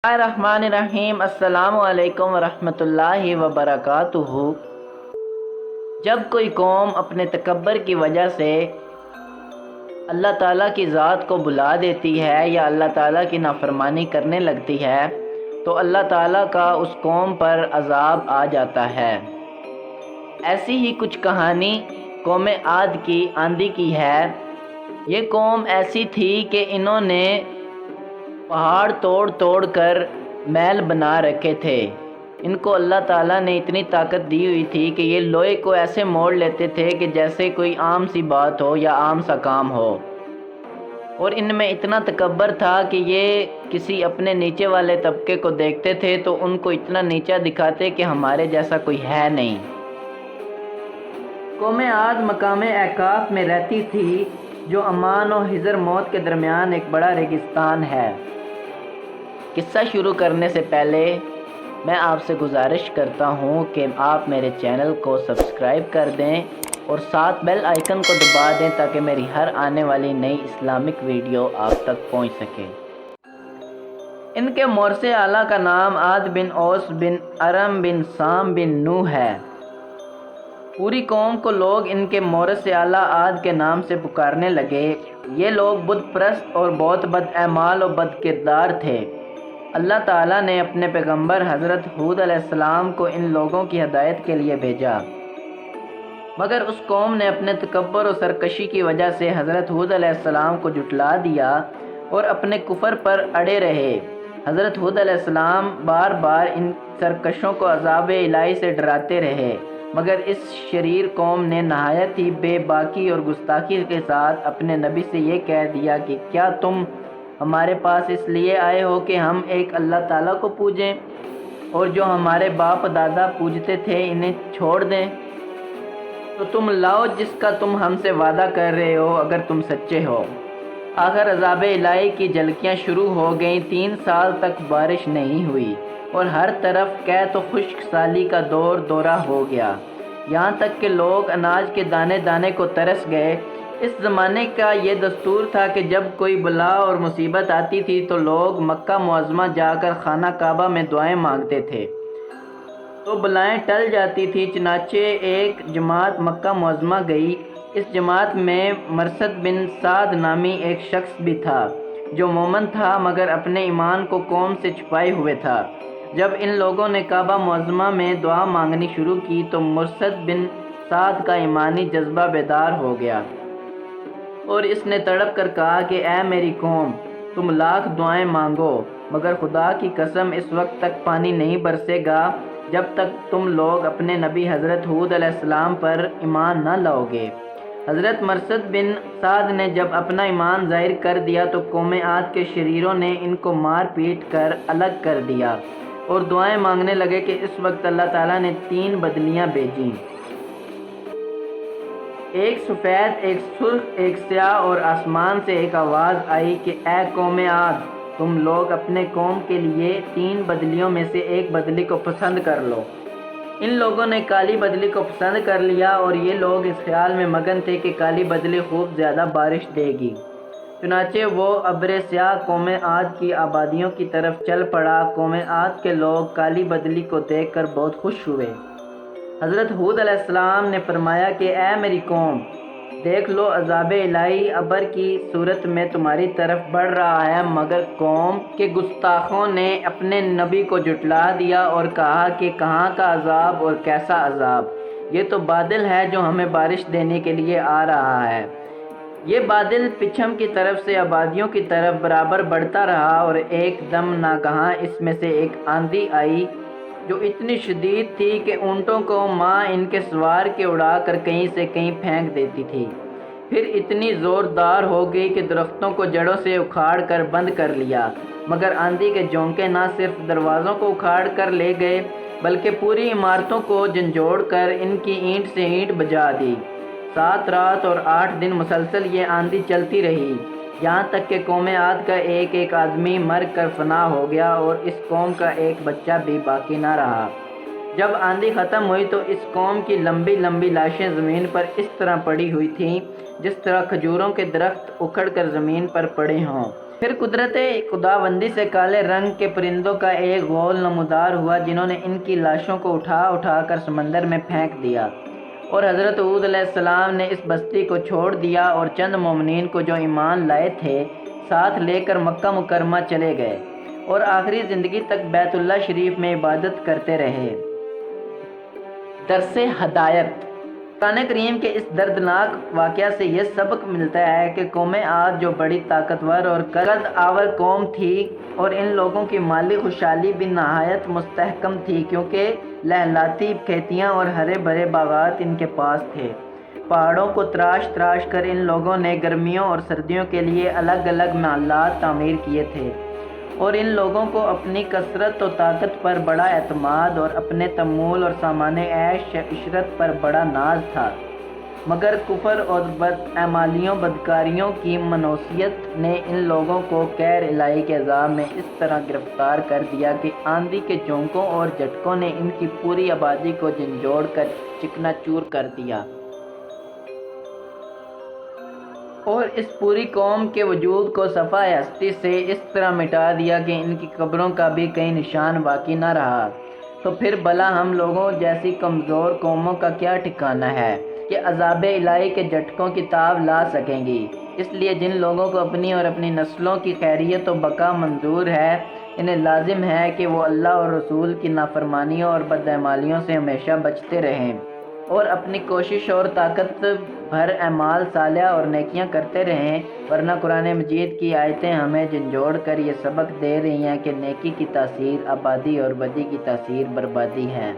الرحمن الرحیم۔ السلام علیکم ورحمۃ اللہ وبرکاتہ۔ جب کوئی قوم اپنے تکبر کی وجہ سے اللہ تعالیٰ کی ذات کو بلا دیتی ہے یا اللہ تعالیٰ کی نافرمانی کرنے لگتی ہے تو اللہ تعالیٰ کا اس قوم پر عذاب آ جاتا ہے۔ ایسی ہی کچھ کہانی قوم عاد کی آندھی کی ہے۔ یہ قوم ایسی تھی کہ انہوں نے پہاڑ توڑ توڑ کر محل بنا رکھے تھے۔ ان کو اللہ تعالیٰ نے اتنی طاقت دی ہوئی تھی کہ یہ لوہے کو ایسے موڑ لیتے تھے کہ جیسے کوئی عام سی بات ہو یا عام سا کام ہو، اور ان میں اتنا تکبر تھا کہ یہ کسی اپنے نیچے والے طبقے کو دیکھتے تھے تو ان کو اتنا نیچا دکھاتے کہ ہمارے جیسا کوئی ہے نہیں۔ قوم عاد مقام اعقاف میں رہتی تھی جو عمان و حضر موت کے درمیان ایک بڑا ریگستان ہے۔ قصہ شروع کرنے سے پہلے میں آپ سے گزارش کرتا ہوں کہ آپ میرے چینل کو سبسکرائب کر دیں اور ساتھ بیل آئیکن کو دبا دیں تاکہ میری ہر آنے والی نئی اسلامک ویڈیو آپ تک پہنچ سکے۔ ان کے مورث اعلیٰ کا نام عاد بن اوس بن ارم بن سام بن نوح ہے۔ پوری قوم کو لوگ ان کے مورث اعلیٰ عاد کے نام سے پکارنے لگے۔ یہ لوگ بت پرست اور بہت بد اعمال و بد کردار تھے۔ اللہ تعالیٰ نے اپنے پیغمبر حضرت ہود علیہ السلام کو ان لوگوں کی ہدایت کے لیے بھیجا، مگر اس قوم نے اپنے تکبر و سرکشی کی وجہ سے حضرت ہود علیہ السلام کو جھٹلا دیا اور اپنے کفر پر اڑے رہے۔ حضرت ہود علیہ السلام بار بار ان سرکشوں کو عذاب الہی سے ڈراتے رہے، مگر اس شریر قوم نے نہایت ہی بے باکی اور گستاخی کے ساتھ اپنے نبی سے یہ کہہ دیا کہ کیا تم ہمارے پاس اس لیے آئے ہو کہ ہم ایک اللہ تعالیٰ کو پوجیں اور جو ہمارے باپ دادا پوجتے تھے انہیں چھوڑ دیں؟ تو تم لاؤ جس کا تم ہم سے وعدہ کر رہے ہو اگر تم سچے ہو۔ آخر عذاب الہی کی جھلکیاں شروع ہو گئیں۔ 3 سال تک بارش نہیں ہوئی اور ہر طرف قحط و خشک سالی کا دورہ ہو گیا، یہاں تک کہ لوگ اناج کے دانے دانے کو ترس گئے۔ اس زمانے کا یہ دستور تھا کہ جب کوئی بلا اور مصیبت آتی تھی تو لوگ مکہ معظمہ جا کر خانہ کعبہ میں دعائیں مانگتے تھے تو بلائیں ٹل جاتی تھی۔ چنانچہ ایک جماعت مکہ معظمہ گئی۔ اس جماعت میں مرثد بن سعد نامی ایک شخص بھی تھا جو مومن تھا مگر اپنے ایمان کو قوم سے چھپائے ہوئے تھا۔ جب ان لوگوں نے کعبہ معظمہ میں دعا مانگنی شروع کی تو مرثد بن سعد کا ایمانی جذبہ بیدار ہو گیا اور اس نے تڑپ کر کہا کہ اے میری قوم، تم لاکھ دعائیں مانگو مگر خدا کی قسم اس وقت تک پانی نہیں برسے گا جب تک تم لوگ اپنے نبی حضرت ہود علیہ السلام پر ایمان نہ لاؤ گے۔ حضرت مرثد بن سعد نے جب اپنا ایمان ظاہر کر دیا تو قوم عاد کے شریروں نے ان کو مار پیٹ کر الگ کر دیا اور دعائیں مانگنے لگے کہ اس وقت اللہ تعالیٰ نے 3 بدلیاں بھیجیں، ایک سفید، ایک سرخ، ایک سیاہ، اور آسمان سے ایک آواز آئی کہ اے قوم عاد، تم لوگ اپنے قوم کے لیے 3 بدلیوں میں سے ایک بدلی کو پسند کر لو۔ ان لوگوں نے کالی بدلی کو پسند کر لیا اور یہ لوگ اس خیال میں مگن تھے کہ کالی بدلی خوب زیادہ بارش دے گی۔ چنانچہ وہ ابر سیاہ قوم عاد کی آبادیوں کی طرف چل پڑا۔ قوم عاد کے لوگ کالی بدلی کو دیکھ کر بہت خوش ہوئے۔ حضرت ہود علیہ السلام نے فرمایا کہ اے میری قوم، دیکھ لو عذاب الہی ابر کی صورت میں تمہاری طرف بڑھ رہا ہے، مگر قوم کے گستاخوں نے اپنے نبی کو جھٹلا دیا اور کہا کہ کہاں کا عذاب اور کیسا عذاب، یہ تو بادل ہے جو ہمیں بارش دینے کے لیے آ رہا ہے۔ یہ بادل پچھم کی طرف سے آبادیوں کی طرف برابر بڑھتا رہا اور ایک دم ناگہاں اس میں سے ایک آندھی آئی جو اتنی شدید تھی کہ اونٹوں کو ماں ان کے سوار کے اڑا کر کہیں سے کہیں پھینک دیتی تھی، پھر اتنی زوردار ہو گئی کہ درختوں کو جڑوں سے اکھاڑ کر بند کر لیا، مگر آندھی کے جھونکے نہ صرف دروازوں کو اکھاڑ کر لے گئے بلکہ پوری عمارتوں کو جھنجھوڑ کر ان کی اینٹ سے اینٹ بجا دی۔ 7 رات اور 8 دن مسلسل یہ آندھی چلتی رہی، یہاں تک کہ قوم عاد کا ایک ایک آدمی مر کر فنا ہو گیا اور اس قوم کا ایک بچہ بھی باقی نہ رہا۔ جب آندھی ختم ہوئی تو اس قوم کی لمبی لمبی لاشیں زمین پر اس طرح پڑی ہوئی تھیں جس طرح کھجوروں کے درخت اکھڑ کر زمین پر پڑے ہوں۔ پھر قدرت خداوندی سے کالے رنگ کے پرندوں کا ایک غول نمودار ہوا جنہوں نے ان کی لاشوں کو اٹھا اٹھا کر سمندر میں پھینک دیا، اور حضرت ہود علیہ السلام نے اس بستی کو چھوڑ دیا اور چند مومنین کو جو ایمان لائے تھے ساتھ لے کر مکہ مکرمہ چلے گئے اور آخری زندگی تک بیت اللہ شریف میں عبادت کرتے رہے۔ درس ہدایت۔ قرآن کریم کے اس دردناک واقعہ سے یہ سبق ملتا ہے کہ قوم عاد جو بڑی طاقتور اور قد آور قوم تھی، اور ان لوگوں کی مالی خوشحالی بھی نہایت مستحکم تھی کیونکہ لہلاتی کھیتیاں اور ہرے بھرے باغات ان کے پاس تھے۔ پہاڑوں کو تراش تراش کر ان لوگوں نے گرمیوں اور سردیوں کے لیے الگ الگ محلات تعمیر کیے تھے، اور ان لوگوں کو اپنی کثرت و طاقت پر بڑا اعتماد اور اپنے تمول اور سامان عیش عشرت پر بڑا ناز تھا، مگر کفر اور بدعمالیوں بدکاریوں کی منوسیت نے ان لوگوں کو قہر الہی کے عذاب میں اس طرح گرفتار کر دیا کہ آندھی کے جھونکوں اور جھٹکوں نے ان کی پوری آبادی کو جھنجھوڑ کر چکنا چور کر دیا، اور اس پوری قوم کے وجود کو صفحہ ہستی سے اس طرح مٹا دیا کہ ان کی قبروں کا بھی کہیں نشان باقی نہ رہا۔ تو پھر بھلا ہم لوگوں جیسی کمزور قوموں کا کیا ٹھکانہ ہے کہ عذاب الہی کے جھٹکوں کی تاب لا سکیں گی؟ اس لیے جن لوگوں کو اپنی اور اپنی نسلوں کی خیریت و بقا منظور ہے، انہیں لازم ہے کہ وہ اللہ اور رسول کی نافرمانیوں اور بدعمالیوں سے ہمیشہ بچتے رہیں اور اپنی کوشش اور طاقت بھر اعمال صالحہ اور نیکیاں کرتے رہیں، ورنہ قرآن مجید کی آیتیں ہمیں جھنجھوڑ کر یہ سبق دے رہی ہیں کہ نیکی کی تاثیر آبادی اور بدی کی تاثیر بربادی ہے۔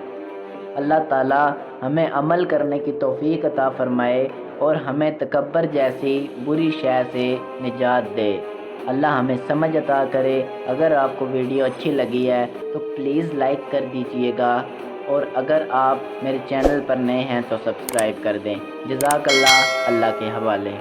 اللہ تعالی ہمیں عمل کرنے کی توفیق عطا فرمائے اور ہمیں تکبر جیسی بری شے سے نجات دے۔ اللہ ہمیں سمجھ عطا کرے۔ اگر آپ کو ویڈیو اچھی لگی ہے تو پلیز لائک کر دیجئے گا، اور اگر آپ میرے چینل پر نئے ہیں تو سبسکرائب کر دیں۔ جزاک اللہ، اللہ کے حوالے۔